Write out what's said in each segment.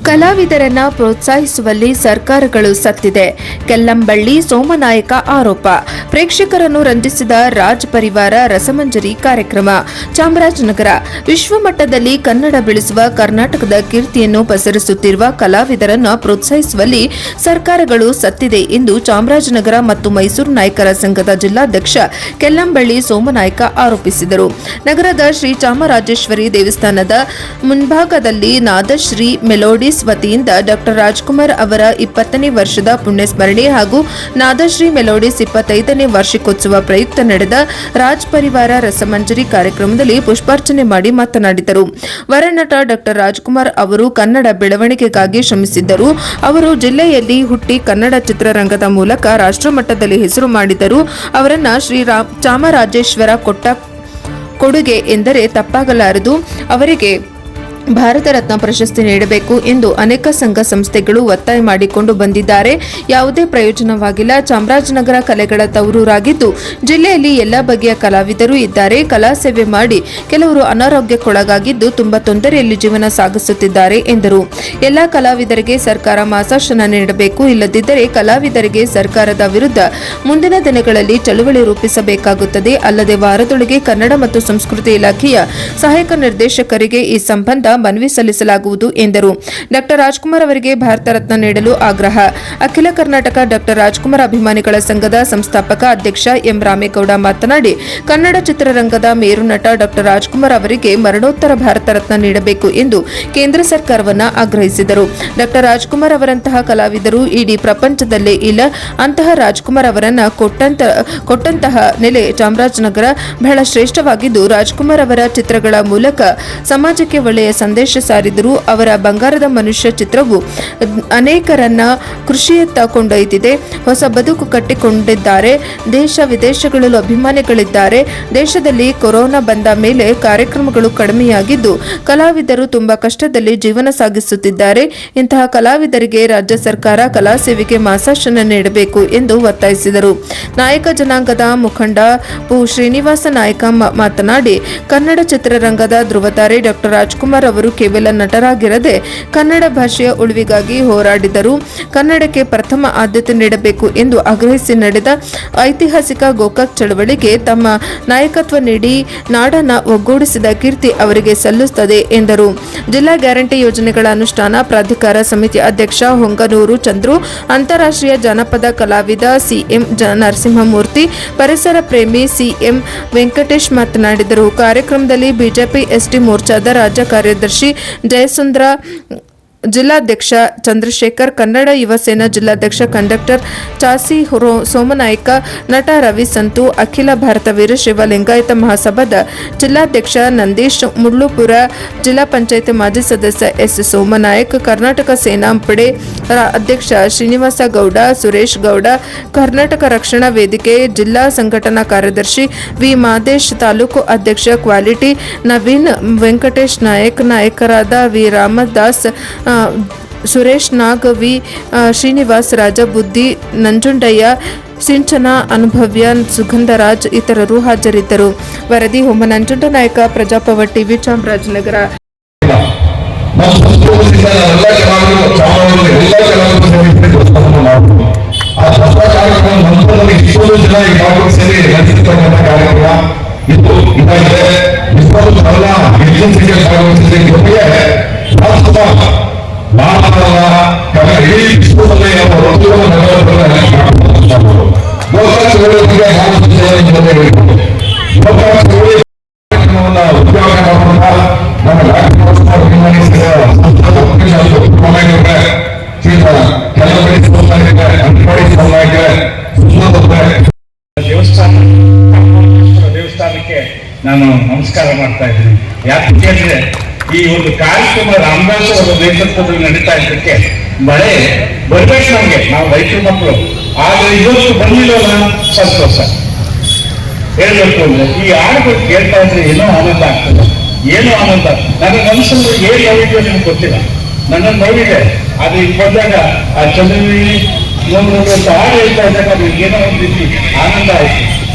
ಕಲಾವಿದರನ್ನ ಪ್ರೋತ್ಸಾಹಿಸುವಲ್ಲಿ ಸರ್ಕಾರಗಳು ಸತ್ತಿದೆ. ಕೆಲ್ಲಂಬಳ್ಳಿ ಸೋಮನಾಯಕ ಆರೋಪ. ಪ್ರೇಕ್ಷಕರನ್ನು ರಂಜಿಸಿದ ರಾಜ್ ಪರಿವಾರ ರಸಮಂಜರಿ ಕಾರ್ಯಕ್ರಮ. ಚಾಮರಾಜನಗರ. ವಿಶ್ವಮಟ್ಟದಲ್ಲಿ ಕನ್ನಡ ಬೆಳೆಸುವ ಕರ್ನಾಟಕದ ಕೀರ್ತಿಯನ್ನು ಪಸರಿಸುತ್ತಿರುವ ಕಲಾವಿದರನ್ನ ಪ್ರೋತ್ಸಾಹಿಸುವಲ್ಲಿ ಸರ್ಕಾರಗಳು ಸತ್ತಿದೆ ಎಂದು ಚಾಮರಾಜನಗರ ಮತ್ತು ಮೈಸೂರು ನಾಯಕರ ಸಂಘದ ಜಿಲ್ಲಾಧ್ಯಕ್ಷ ಕೆಲ್ಲಂಬಳ್ಳಿ ಸೋಮನಾಯಕ ಆರೋಪಿಸಿದರು. ನಗರದ ಶ್ರೀ ಚಾಮರಾಜೇಶ್ವರಿ ದೇವಸ್ಥಾನದ ಮುಂಭಾಗದಲ್ಲಿ ನಾದಶ್ರೀ ಮೆಲೋಡಿಸ್ ವತಿಯಿಂದ ಡಾಕ್ಟರ್ ರಾಜ್ಕುಮಾರ್ ಅವರ 20ನೇ ವರ್ಷದ ಪುಣ್ಯಸ್ಮರಣೆ ಹಾಗೂ ನಾದಶ್ರೀ ಮೆಲೋಡಿಸ್ 25ನೇ ವಾರ್ಷಿಕೋತ್ಸವ ಪ್ರಯುಕ್ತ ನಡೆದ ರಾಜ್ ಪರಿವಾರ ರಸಮಂಜರಿ ಕಾರ್ಯಕ್ರಮದಲ್ಲಿ ಪುಷ್ಪಾರ್ಚನೆ ಮಾಡಿ ಮಾತನಾಡಿದರು. ವರನಟ ಡಾಕ್ಟರ್ ರಾಜ್ಕುಮಾರ್ ಅವರು ಕನ್ನಡ ಬೆಳವಣಿಗೆಗಾಗಿ ಶ್ರಮಿಸಿದ್ದರು. ಅವರು ಜಿಲ್ಲೆಯಲ್ಲಿ ಹುಟ್ಟಿ ಕನ್ನಡ ಚಿತ್ರರಂಗದ ಮೂಲಕ ರಾಷ್ಟ್ರಮಟ್ಟದಲ್ಲಿ ಹೆಸರು ಮಾಡಿದರು. ಅವರನ್ನ ಚಾಮರಾಜೇಶ್ವರ ಕೊಟ್ಟ ಕೊಡುಗೆ ಎಂದರೆ ತಪ್ಪಾಗಲಾರದು. ಅವರಿಗೆ ಭಾರತ ರತ್ನ ಪ್ರಶಸ್ತಿ ನೀಡಬೇಕು ಎಂದು ಅನೇಕ ಸಂಘ ಸಂಸ್ಥೆಗಳು ಒತ್ತಾಯ ಮಾಡಿಕೊಂಡು ಬಂದಿದ್ದಾರೆ. ಯಾವುದೇ ಪ್ರಯೋಜನವಾಗಿಲ್ಲ. ಚಾಮರಾಜನಗರ ಕಲೆಗಳ ತವರೂರಾಗಿದ್ದು ಜಿಲ್ಲೆಯಲ್ಲಿ ಎಲ್ಲ ಬಗೆಯ ಕಲಾವಿದರು ಇದ್ದಾರೆ. ಕಲಾ ಸೇವೆ ಮಾಡಿ ಕೆಲವರು ಅನಾರೋಗ್ಯಕ್ಕೊಳಗಾಗಿದ್ದು ತುಂಬಾ ತೊಂದರೆಯಲ್ಲಿ ಜೀವನ ಸಾಗಿಸುತ್ತಿದ್ದಾರೆ ಎಂದರು. ಎಲ್ಲ ಕಲಾವಿದರಿಗೆ ಸರ್ಕಾರ ಮಾಸಾಶನ ನೀಡಬೇಕು. ಇಲ್ಲದಿದ್ದರೆ ಕಲಾವಿದರಿಗೆ ಸರ್ಕಾರದ ವಿರುದ್ಧ ಮುಂದಿನ ದಿನಗಳಲ್ಲಿ ಚಳುವಳಿ ರೂಪಿಸಬೇಕಾಗುತ್ತದೆ. ಅಲ್ಲದೆ ವಾರದೊಳಗೆ ಕನ್ನಡ ಮತ್ತು ಸಂಸ್ಕೃತಿ ಇಲಾಖೆಯ ಸಹಾಯಕ ನಿರ್ದೇಶಕರಿಗೆ ಈ ಸಂಬಂಧ ಮನವಿ ಸಲ್ಲಿಸಲಾಗುವುದು ಎಂದರು. ಡಾಕ್ಟರ್ ರಾಜ್ಕುಮಾರ್ ಅವರಿಗೆ ಭಾರತ ರತ್ನ ನೀಡಲು ಆಗ್ರಹ. ಅಖಿಲ ಕರ್ನಾಟಕ ಡಾಕ್ಟರ್ ರಾಜ್ಕುಮಾರ್ ಅಭಿಮಾನಿಗಳ ಸಂಘದ ಸಂಸ್ಥಾಪಕ ಅಧ್ಯಕ್ಷ ಎಂ ರಾಮೇಗೌಡ ಮಾತನಾಡಿ, ಕನ್ನಡ ಚಿತ್ರರಂಗದ ಮೇರು ನಟ ಡಾಕ್ಟರ್ ರಾಜ್ಕುಮಾರ್ ಅವರಿಗೆ ಮರಣೋತ್ತರ ಭಾರತ ರತ್ನ ನೀಡಬೇಕು ಎಂದು ಕೇಂದ್ರ ಸರ್ಕಾರವನ್ನ ಆಗ್ರಹಿಸಿದರು. ಡಾಕ್ಟರ್ ರಾಜ್ಕುಮಾರ್ ಅವರಂತಹ ಕಲಾವಿದರು ಇಡೀ ಪ್ರಪಂಚದಲ್ಲೇ ಇಲ್ಲ. ಅಂತಹ ರಾಜ್ಕುಮಾರ್ ಅವರನ್ನ ಕೊಟ್ಟಂತಹ ನೆಲೆ ಚಾಮರಾಜನಗರ ಬಹಳ ಶ್ರೇಷ್ಠವಾಗಿದ್ದು, ರಾಜ್ಕುಮಾರ್ ಅವರ ಚಿತ್ರಗಳ ಮೂಲಕ ಸಮಾಜಕ್ಕೆ ಒಳ್ಳೆಯ ಸಂದೇಶ ಸಾರಿದರು. ಅವರ ಬಂಗಾರದ ಮನುಷ್ಯ ಚಿತ್ರವು ಅನೇಕರನ್ನ ಕೃಷಿಯತ್ತ ಕೊಂಡೊಯ್ದಿದೆ. ಹೊಸ ಬದುಕು ಕಟ್ಟಿಕೊಂಡಿದ್ದಾರೆ. ದೇಶ ವಿದೇಶಗಳಲ್ಲೂ ಅಭಿಮಾನಿಗಳಿದ್ದಾರೆ. ದೇಶದಲ್ಲಿ ಕೊರೋನಾ ಬಂದ ಮೇಲೆ ಕಾರ್ಯಕ್ರಮಗಳು ಕಡಿಮೆಯಾಗಿದ್ದು ಕಲಾವಿದರು ತುಂಬಾ ಕಷ್ಟದಲ್ಲಿ ಜೀವನ ಸಾಗಿಸುತ್ತಿದ್ದಾರೆ. ಇಂತಹ ಕಲಾವಿದರಿಗೆ ರಾಜ್ಯ ಸರ್ಕಾರ ಕಲಾ ಸೇವೆಗೆ ಮಾಸಾಶನ ನೀಡಬೇಕು ಎಂದು ಒತ್ತಾಯಿಸಿದರು. ನಾಯಕ ಜನಾಂಗದ ಮುಖಂಡ ಪು ಶ್ರೀನಿವಾಸ ನಾಯಕ ಮಾತನಾಡಿ, ಕನ್ನಡ ಚಿತ್ರರಂಗದ ಧ್ರುವತಾರೆ ಡಾಕ್ಟರ್ ರಾಜ್ಕುಮಾರ್ ಅವರು ಕೇವಲ ನಟರಾಗಿರದೆ ಕನ್ನಡ ಭಾಷೆಯ ಉಳಿವಿಗಾಗಿ ಹೋರಾಡಿದರು. ಕನ್ನಡಕ್ಕೆ ಪ್ರಥಮ ಆದ್ಯತೆ ನೀಡಬೇಕು ಎಂದು ಆಗ್ರಹಿಸಿ ನಡೆದ ಐತಿಹಾಸಿಕ ಗೋಕಾಕ್ ಚಳವಳಿಗೆ ತಮ್ಮ ನಾಯಕತ್ವ ನೀಡಿ ನಾಡನ್ನ ಒಗ್ಗೂಡಿಸಿದ ಕೀರ್ತಿ ಅವರಿಗೆ ಸಲ್ಲುತ್ತದೆ ಎಂದರು. ಜಿಲ್ಲಾ ಗ್ಯಾರಂಟಿ ಯೋಜನೆಗಳ ಅನುಷ್ಠಾನ ಪ್ರಾಧಿಕಾರ ಸಮಿತಿ ಅಧ್ಯಕ್ಷ ಹೊಂಗನೂರು ಚಂದ್ರು, ಅಂತಾರಾಷ್ಟ್ರೀಯ ಜಾನಪದ ಕಲಾವಿದ ಸಿಎಂ ನರಸಿಂಹಮೂರ್ತಿ, ಪರಿಸರ ಪ್ರೇಮಿ ಸಿಎಂ ವೆಂಕಟೇಶ್ ಮಾತನಾಡಿದರು. ಕಾರ್ಯಕ್ರಮದಲ್ಲಿ ಬಿಜೆಪಿ ಎಸ್ಟಿ ಮೋರ್ಚಾದ ರಾಜ್ಯ ಕಾರ್ಯದರ್ಶಿ ಜಯಸುಂದ್ರ, ಜಿಲ್ಲಾಧ್ಯಕ್ಷ ಚಂದ್ರಶೇಖರ್, ಕನ್ನಡ ಯುವ ಸೇನಾ ಜಿಲ್ಲಾಧ್ಯಕ್ಷ ಕಂಡಕ್ಟರ್ ಚಾಸಿ ಸೋಮನಾಯಕ, ನಟ ರವಿ ಸಂತು, ಅಖಿಲ ಭಾರತ ವೀರಶೈವ ಲಿಂಗಾಯತ ಮಹಾಸಭಾದ ಜಿಲ್ಲಾಧ್ಯಕ್ಷ ನಂದೀಶ್, ಮುಳ್ಳುಪುರ ಜಿಲ್ಲಾ ಪಂಚಾಯತ್ ಮಾಜಿ ಸದಸ್ಯ ಎಸ್ ಸೋಮನಾಯಕ್, ಕರ್ನಾಟಕ ಸೇನಾ ಪಡೆ ಅಧ್ಯಕ್ಷ ಶ್ರೀನಿವಾಸ ಗೌಡ, ಸುರೇಶ್ ಗೌಡ, ಕರ್ನಾಟಕ ರಕ್ಷಣಾ ವೇದಿಕೆ ಜಿಲ್ಲಾ ಸಂಘಟನಾ ಕಾರ್ಯದರ್ಶಿ ವಿ ಮಾದೇಶ್, ತಾಲೂಕು ಅಧ್ಯಕ್ಷ ಕ್ವಾಲಿಟಿ ನವೀನ್, ವೆಂಕಟೇಶ್ ನಾಯಕ್, ನಾಯಕರಾದ ವಿ ರಾಮದಾಸ್, ಸುರೇಶ್ ನಾಗ್, ವಿ ಶ್ರೀನಿವಾಸ್, ರಾಜಬುದ್ದಿ, ನಂಜುಂಡಯ್ಯ, ಸಿಂಚನ, ಅನುಭವ್ಯ, ಸುಗಂಧರಾಜ್ ಇತರರು ಹಾಜರಿದ್ದರು. ವರದಿ ಹೋಮ ನಂಜುಂಡ ನಾಯಕ, ಪ್ರಜಾಪವ ಟಿವಿ, ಚಾಮರಾಜನಗರ. ದೇವಸ್ಥಾನಕ್ಕೆ ನಾನು ನಮಸ್ಕಾರ ಮಾಡ್ತಾ ಇದ್ದೀನಿ. ಯಾಕೆ ಕೇಳಿದ್ರೆ ಈ ಒಂದು ಕಾರ್ಯಕ್ರಮ ರಾಮದಾಸ್ ಅವರ ನೇತೃತ್ವದಲ್ಲಿ ನಡೀತಾ ಇದ್ದಕ್ಕೆ ಮಳೆ ಬರ್ಬೇಕು ನಮ್ಗೆ, ನಾವು ರೈತರ ಮಕ್ಕಳು. ಆದ್ರೆ ಇವತ್ತು ಬಂದಿರೋಲ್ಲ, ಸಂತೋಷ ಹೇಳ್ಬೇಕು ಅಂದ್ರೆ ಈ ಹಾಡುಗಳು ಕೇಳ್ತಾ ಇದ್ರೆ ಏನೋ ಆನಂದ ಆಗ್ತದೆ. ಏನೋ ಆನಂದ ನನ್ನ ಮನಸ್ಸಲ್ಲಿ ಏನ್ ನೋಡಿದ್ಯೋ ನಿಮ್ಗೆ ಗೊತ್ತಿಲ್ಲ. ನನ್ನನ್ನು ನೋಡಿದೆ, ಅದು ಈಗ ಬಂದಾಗ ಆ ಚಂದ್ರನಿ ಒಂದು ಹಾಡು ಹೇಳ್ತಾ ಇದ್ದಾಗ ಅದು ಏನೋ ಒಂದು ರೀತಿ ಆನಂದ ಆಯ್ತು.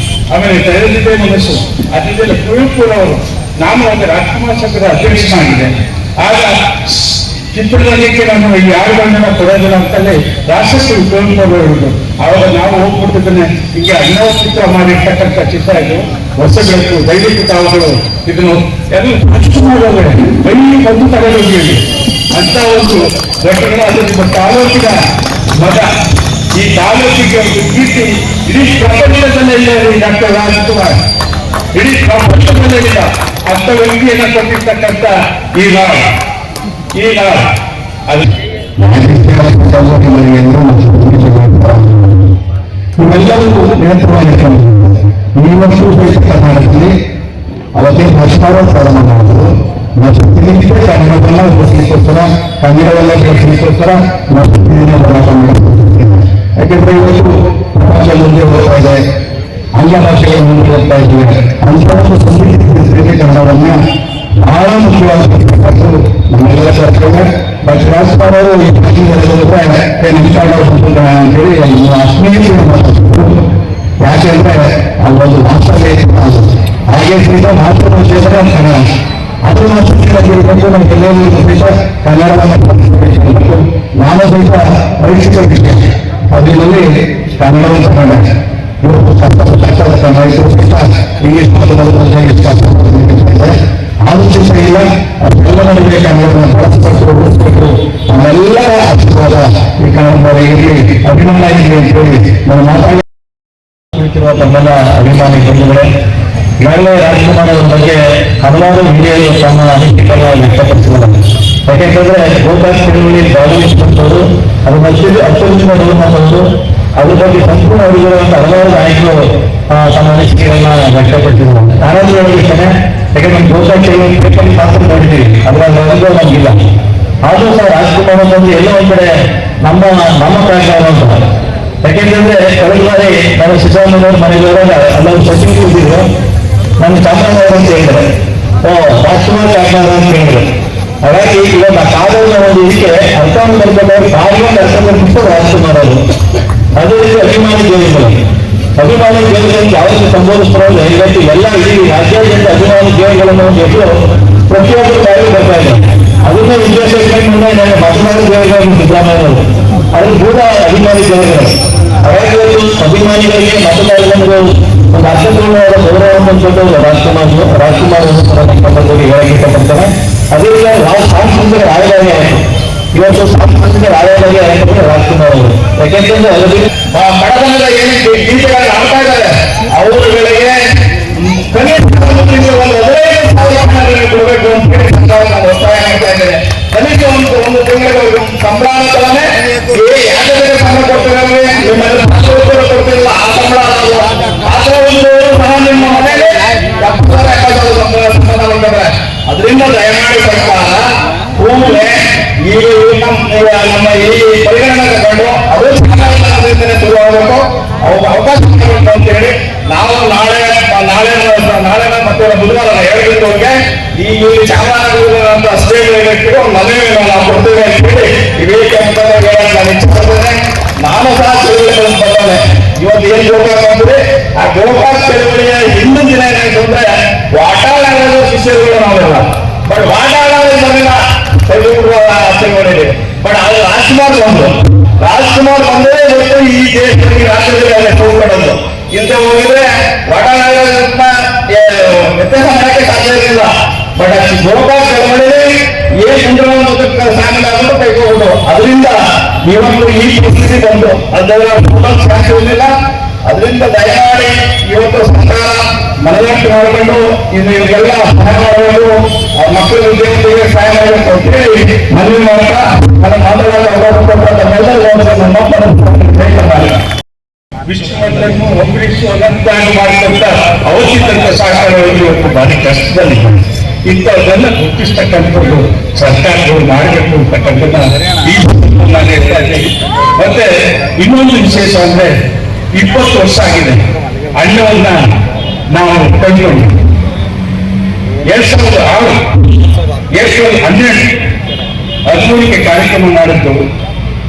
ಆಮೇಲೆ ತೆರೆದಿದೆ ಮನಸ್ಸು. ಅದರಿಂದ ಕುವೆಂಪುರವರು, ನಾನು ಒಂದು ರಾಜ್ಕುಮಾರ್ ಸಂಘದ ಅಧ್ಯಕ್ಷನಾಗಿದೆ. ಆಗ ಚಿತ್ರರಂಗಕ್ಕೆ ನಾನು ಈ 6 ಗಂಟೆನ ಕೊಡೋದಿಲ್ಲ ಅಂತಲೇ ರಾಷ್ಟ್ರಕ್ಕೆ ಉಪಯೋಗಿಸಬಹುದು. ಆವಾಗ ನಾವು ಹೋಗ್ಬಿಟ್ಟಿದ್ದೇನೆ ಹೀಗೆ ಅಣ್ಣವ ಚಿತ್ರ ಮಾಡಿರ್ತಕ್ಕಂಥ ಚಿತ್ರ ಇದು ಹೊಸ ಬೆಳಕು ದೈವಿಕ ತಾವುಗಳು ಇದನ್ನು ಎಲ್ಲ ಅಷ್ಟು ಮಾಡೋದ್ರೆ ಬೈಲಿ ಬಂದು ತಗೊಂಡೋಗಿ ಅಂತ ಒಂದು ಘಟನೆ. ಅದು ನಿಮ್ಮ ತಾಲೂಕಿನ ಮಗ, ಈ ತಾಲೂಕಿಗೆ ಒಂದು ಕೀರ್ತಿ ಇಡೀ ಪ್ರಪಂಚದಲ್ಲೇ ಇಲ್ಲ ಡಾಕ್ಟರ್ ರಾಜ್ಕುಮಾರ್, ಇಡೀ ಪ್ರಪಂಚದಲ್ಲೇ ಇಲ್ಲ ಅಂತ ವ್ಯಕ್ತಿಯನ್ನ ಕೊಟ್ಟಿರ್ತಕ್ಕಂಥ ಈ ನಾಡು ಅದು ಇವೆಲ್ಲವೂ ನಿರಂತರವಾಗಿ ಈ ವರ್ಷವೂ ಸಹಿತ ಕರ್ನಾಟಕದಲ್ಲಿ ಅವತ್ತೇ ಹತ್ತಾರು ಪ್ರಾರಂಭ ಮಾಡಿದ್ರು. ಮತ್ತು ಪ್ರತಿನಿತ್ಯ ಕನ್ನಡವನ್ನ ಉಳಿಸಲಿಕ್ಕೋಸ್ಕರ, ಕನ್ನಡವನ್ನ ಬೆಳೆಸಲಿಕ್ಕೋಸ್ಕರ ಮತ್ತು ಪ್ರತಿದಿನ ಹೋರಾಟ ಮಾಡಿದ್ದೇವೆ. ಯಾಕೆಂದ್ರೆ ಇವತ್ತು ಪ್ರಪಂಚ ಮುಂದೆ ಹೋಗ್ತಾ ಇದೆ, ಆಂಗ್ಲ ಭಾಷೆಗಳು ಮುಂದೆ ಹೋಗ್ತಾ ಇದ್ದೇವೆ. ಅಂತ ಒಂದು ಸಂಸ್ಕೃತಿ ಕನ್ನಡವನ್ನ ಬಹಳ ಮುಖ್ಯವಾಗಿರ್ತಕ್ಕಂಥದ್ದು ನಮ್ಮೆಲ್ಲ ಕರ್ತವ್ಯ. ಬಟ್ ರಾಜ್ಕುಮಾರ್ ಅವರು ಈ ಅಂತೇಳಿ ಅಶ್ಮೀತಿ ಯಾಕೆಂದ್ರೆ ಅಲ್ಲೊಂದು ಮಾತೃಭಾಷೆ ಹಾಗೆ ಸಹಿತ ಮಾತೃಭಾಷೆ ಕನ್ನಡ, ಅದು ಮಾತೃಭಾಷೆಗಿರಬೇಕು. ನಮ್ಮ ಎಲ್ಲರಿಗೂ ಸಹಿತ ಕನ್ನಡವನ್ನು ನಾನು ಸಹಿತ ಪರೀಕ್ಷಿತ ವಿಷಯ ಅದರಲ್ಲಿ ಕನ್ನಡವನ್ನು ಕನ್ನಡ ಇವತ್ತು ಕನ್ನಡ ಸಹಿತ ಇಂಗ್ಲಿಷ್ ಮಾತನಾಡುವಂತೆ ಆಲೋಚಿಸ ಇಲ್ಲ. ಅದೆಲ್ಲ ನಮಗೆ ಕನ್ನಡವನ್ನು ಬಳಸಿಕೊಂಡು ನಮ್ಮೆಲ್ಲರ ಆಶೀರ್ವಾದ ಈ ಕನ್ನಡ ಇರಲಿ, ಅಭಿಮಾನ ಇರಲಿ ಅಂತೇಳಿ ನಾನು ಮಾತಾಡುತ್ತಿರುವ ತಮ್ಮೆಲ್ಲ ಅಭಿಮಾನಿ ಬಂಧುಗಳೇ, ಈಗಾಗಲೇ ರಾಜ್ಕುಮಾರ್ ಅವರ ಬಗ್ಗೆ ಹಲವಾರು ಹಿರಿಯರು ತಮ್ಮ ಅನಿಸಿಕೆಗಳನ್ನು ವ್ಯಕ್ತಪಡಿಸಿದ್ದಾರೆ. ಯಾಕೆಂತಂದ್ರೆ ಗೋಕಾಕ್ ಚಳುವಳಿಯಲ್ಲಿ ಭಾಗವಹಿಸಿದಂಥವರು, ಅದು ಅತ್ಯುತ್ತಮ ಧರ್ಮದವರು, ಅದ್ರ ಬಗ್ಗೆ ಸಂಪೂರ್ಣ ಅರಿವಿರುವಂತ ಹಲವಾರು ನಾಯಕರು ತಮ್ಮ ಅನಿಸಿಕೆಗಳನ್ನ ವ್ಯಕ್ತಪಡಿಸಿದ್ದಾರೆ. ನಾನಾದ್ರೂ ಹೇಳಿದ್ದೇನೆ, ಯಾಕಂದ್ರೆ ನಮ್ಮ ಗೋಕಾಕ್ ಚಳುವಳಿ ಪೇಪರ್ ಮಾತ್ರ ನೋಡಿದ್ದೀವಿ, ಅದರ ಅನುಭವ ನಮಗಿಲ್ಲ. ಆದ್ರೂ ಸಹ ರಾಜ್ಕುಮಾರ್ ಬಂದು ಎಲ್ಲೋ ಒಂದ್ ಕಡೆ ನಮ್ಮ ಕಾರ್ಯಕ್ರಮ ಅಂತ. ಯಾಕೆಂತಂದ್ರೆ ಕಳೆದ ಬಾರಿ ನಾನು ಸಿದ್ದರಾಮಯ್ಯವ್ರ ಮನೆಗೆ ಹೋದಾಗ ಅಲ್ಲೊಂದು ಸಚಿವ ಕೂತಿದ್ರು, ನನ್ನ ಚಾಮರಾಜನಗರ ಅಂತ ಹೇಳಿದ್ರೆ, ರಾಜ್ಕುಮಾರ್ ಚಾಮರಾಜ ಅಂತ ಹೇಳಿದ್ರು. ಹಾಗಾಗಿ ಇವಾಗ ಕಾದೋನ ಒಂದು ಇದಕ್ಕೆ ಅರ್ಥ ಬರ್ಬೇಕಾದ್ರೆ ಕಾದೊಂದು ಅರ್ಥ ಬರ್ಬಿಟ್ಟು ರಾಜ್ಕುಮಾರ್ ಅವರು ಅದೇ ರೀತಿ ಅಭಿಮಾನಿ ದೇವರುಗಳು. ಅಭಿಮಾನಿ ದೇವರುಗಳಿಗೆ ಯಾವತ್ತು ಸಂಬೋಧಿಸ್ತಾರಲ್ಲ, ಇವತ್ತು ಎಲ್ಲ ಇಡೀ ರಾಜ್ಯಾದ್ಯಂತ ಅಭಿಮಾನಿ ದೇವರುಗಳನ್ನು ಎಷ್ಟು ಪ್ರತಿಯೊಬ್ಬರು ಬಾಯಿಗೆ ಬರ್ತಾ ಇದೆ. ಅದನ್ನ ಉದ್ದೇಶ ಇಟ್ಕೊಂಡು ಮತದಾರ ದೇವರುಗಳು ಸಿದ್ದರಾಮಯ್ಯವರು ಅದು ಕೂಡ ಅಭಿಮಾನಿ ದೇವರುಗಳು. ಹಾಗಾಗಿ ಅಭಿಮಾನಿಗಳಿಗೆ ಮತದಾರರಿಗೆ ಒಂದು ಅರ್ಥಪೂರ್ಣವಾದ ಗೌರವವನ್ನು ಕೊಟ್ಟು ರಾಜ್ಕುಮಾರ್ ಹೇಳಕ್ಕೆ ಇಷ್ಟಪಡ್ತಾರೆ. ಅದೇ ಸಾಂಸ್ಕೃತಿಕ ರಾಜಧಾನಿ ಆಯಿತು. ಇವತ್ತು ಸಾಂಸ್ಕೃತಿಕ ರಾಜಧಾನಿ ಆಯಿತು ರಾಜ್ಕುಮಾರ್ ಅವರು. ಯಾಕೆಂತಂದ್ರೆ ಅದರಲ್ಲಿ ಬಡತನದ ಏನು ಗೀತೆಗಳನ್ನು ಆಡ್ತಾ ಇದ್ದಾರೆ ಅವರುಗಳಿಗೆ ಕನಿಷ್ಠ ಒಂದು 15,000 ಕೊಡಬೇಕು ಅಂತ ಹೇಳಿ ಸರ್ಕಾರ ಒತ್ತಾಯ ಮಾಡ್ತಾ ಇದ್ದಾರೆ. ಕನಿಷ್ಠ ಒಂದು ತಿಂಗಳಿಗೆ ಸಂಬಳನೇ ಯಾಕೆ ಸಂಬಳ ಕೊಡ್ತಿರಲ್ವೇ, ನಿಮ್ಮೆಲ್ಲ ಕೊಡ್ತಿರಲ್ಲ, ಆ ಸಂಬಳ ಆ ಥರ ಒಂದು ಸಹ ನಿಮ್ಮ ಮನೆಯಲ್ಲಿ 70,000 ಸಂಬಳ ಮಾಡಿದ್ರೆ ಅದರಿಂದ ದಯಮಾಡಿ ಸರ್ಕಾರ ಕೂಡಲೇ ಈಗ ನಮ್ಮ ಈ ಪರಿಗಣನೆ ತಗೊಂಡು ಅದು ಸರ್ಕಾರದಿಂದಲೇ ಶುರುವಾಗಬೇಕು, ಅವಕಾಶ ಕೊಡಬೇಕು ಅಂತ ಹೇಳಿ ನಾವು ನಾಳೆ ಮತ್ತೆ ಬುಧವಾರ 7 ಗಂಟೆವರೆಗೆ ಈ ಚಾಮರಾಜನಗರ ಸ್ಟೇಟ್ ಒಂದು ಮನವಿಯನ್ನು ನಾವು ಕೊಡ್ತೇವೆ ಅಂತ ಹೇಳಿ ಈ ವೇದಿಕೆ ಮುಖಾಂತರ ಹೇಳಕ್ಕೆ ನಾನು ಇಚ್ಛೆಪಡ್ತೇನೆ. ನಾನು ಸಹ ಚಳುವಳಿಗಳನ್ನು ಬರ್ತೇನೆ. ಇವತ್ತು ಏನ್ ಗೋಕಾಕ್ ಅಂದ್ರೆ ಆ ಗೋಕಾಕ್ ಚಳುವಳಿಯ ಹಿಂದಿನ ದಿನ ಏನಾಯ್ತು ಅಂದ್ರೆ ವಾಟಾಳಾಗದ ಶಿಷ್ಯರುಗಳು ನಾವೆಲ್ಲ, ಬಟ್ ವಾಟಾಳಾಗದ ಚಳುವಳಿ ಬಟ್ ಅದು ರಾಜ್ಕುಮಾರ್ ಬಂದರೆ ಇವತ್ತು ಈ ದೇಶದಲ್ಲಿ ರಾಜ್ಯದಲ್ಲಿ ಅಲ್ಲೇ ಹೋಗ್ಬಿಡೋದು. ಇಂತ ಹೋಗಿದ್ರೆ ವಾಟಾಳಾಗದ ವ್ಯತ್ಯಾಸ ಮಾಡಕ್ಕೆ ಸಾಧ್ಯ ಇರಲಿಲ್ಲ. ಬಟ್ ಗೋಕಾಕ್ ಚಳವಳಿಯಲ್ಲಿ ಏನ್ ಸಂದರ್ಭ ಸಾಗಿಲ್ಲ ಕೈಗೋದು. ಅದರಿಂದ ಇವತ್ತು ಈ ಪರಿಸ್ಥಿತಿ ಬಂದು ಅದೆಲ್ಲ ಶಾಂತಿ ಇರಲಿಲ್ಲ. ಅದರಿಂದ ದಯಮಾಡಿ ಇವತ್ತು ಸರ್ಕಾರ ಮನದಟ್ಟು ಮಾಡಿಕೊಂಡು ಇವೆಲ್ಲ ಸಹಾಯ ಮಾಡಬೇಕು, ಮಕ್ಕಳ ವಿದ್ಯಾರ್ಥಿಗಳಿಗೆ ಸಹಾಯ ಮಾಡಬೇಕು ಅಂತ ಹೇಳಿ ಮನವಿ ಮಾಡ್ತಾ ನನ್ನ ಮಾತನಾಡಲು ಅವಕಾಶ ವಿಶ್ವವನ್ನು ಒಗ್ಗರಿಸುವಂತಾಗಿ ಮಾಡಿದಂತ ಅವಶ್ಯಕಂತ ಸಹಕಾರಗಳು ಇವತ್ತು ಭಾರಿ ಕಷ್ಟದಲ್ಲಿ ಇಂಥದ್ದನ್ನ ಗುರುತಿಸ್ತಕ್ಕಂಥದ್ದು ಸರ್ಕಾರಗಳು ಮಾಡಬೇಕು ಅಂತಕ್ಕಂಥದ್ದನ್ನ ಈ ನಾನು ಹೇಳ್ತಾ ಇದ್ದೀನಿ. ಮತ್ತೆ ಇನ್ನೊಂದು ವಿಶೇಷ ಅಂದ್ರೆ 20 ವರ್ಷ ಆಗಿದೆ ಅಣ್ಣವನ್ನ ನಾವು ಕಂಡುಕೊಂಡು 2006 2012 ಕಾರ್ಯಕ್ರಮ ಮಾಡಿದ್ದು.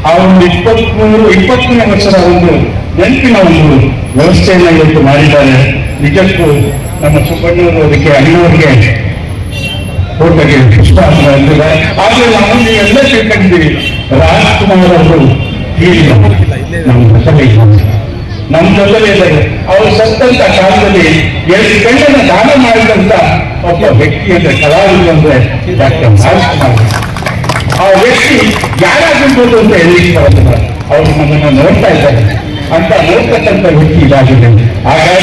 ಆ ಒಂದು 20ನೇ ವರ್ಷದ ಒಂದು ನೆನಪಿನ ಒಂದು ವ್ಯವಸ್ಥೆಯನ್ನ ಇವತ್ತು ಮಾಡಿದ್ದಾರೆ. ನಿಜಕ್ಕೂ ನಮ್ಮ ಸುಬ್ಬಣ್ಣವರು ಅದಕ್ಕೆ ಅಣ್ಣವರಿಗೆ ಹೋಟೆಲ್ಗೆ ಪುಷ್ಪಾಂತರ ಅಂದಿದ್ದಾರೆ. ಆದ್ರೆ ನಾವು ನೀವೆಲ್ಲ ತಿಳ್ಕೊಂಡಿದ್ದೀವಿ, ರಾಜ್ಕುಮಾರ್ ಅವರು ಹೀಗಿಲ್ಲ, ನಮ್ಮ ಜೊತೆಗೆ ಇಲ್ಲ. ನಮ್ಮ ಜೊತೆಗೆ ಇದ್ದಾರೆ. ಅವರು ಸತ್ತಂತ ಕಾಲದಲ್ಲಿ 2 ಕಣ್ಣನ್ನು ದಾನ ಮಾಡಿದಂತ ಒಬ್ಬ ವ್ಯಕ್ತಿ ಅಂದ್ರೆ ಕಲಾವಿದರು ಅಂದ್ರೆ ಡಾಕ್ಟರ್ ರಾಜ್ಕುಮಾರ್. ಆ ವ್ಯಕ್ತಿ ಯಾರಾಗಿರ್ಬೋದು ಅಂತ ಹೇಳಲಿಕ್ಕೆ ಬರೋದಿಲ್ಲ. ಅವರು ನಮ್ಮನ್ನು ನೋಡ್ತಾ ಇದ್ದಾರೆ ಅಂತ ನೋಡ್ತಕ್ಕಂಥ ವ್ಯಕ್ತಿ ಇದಾಗಿದೆ. ಹಾಗಾಗಿ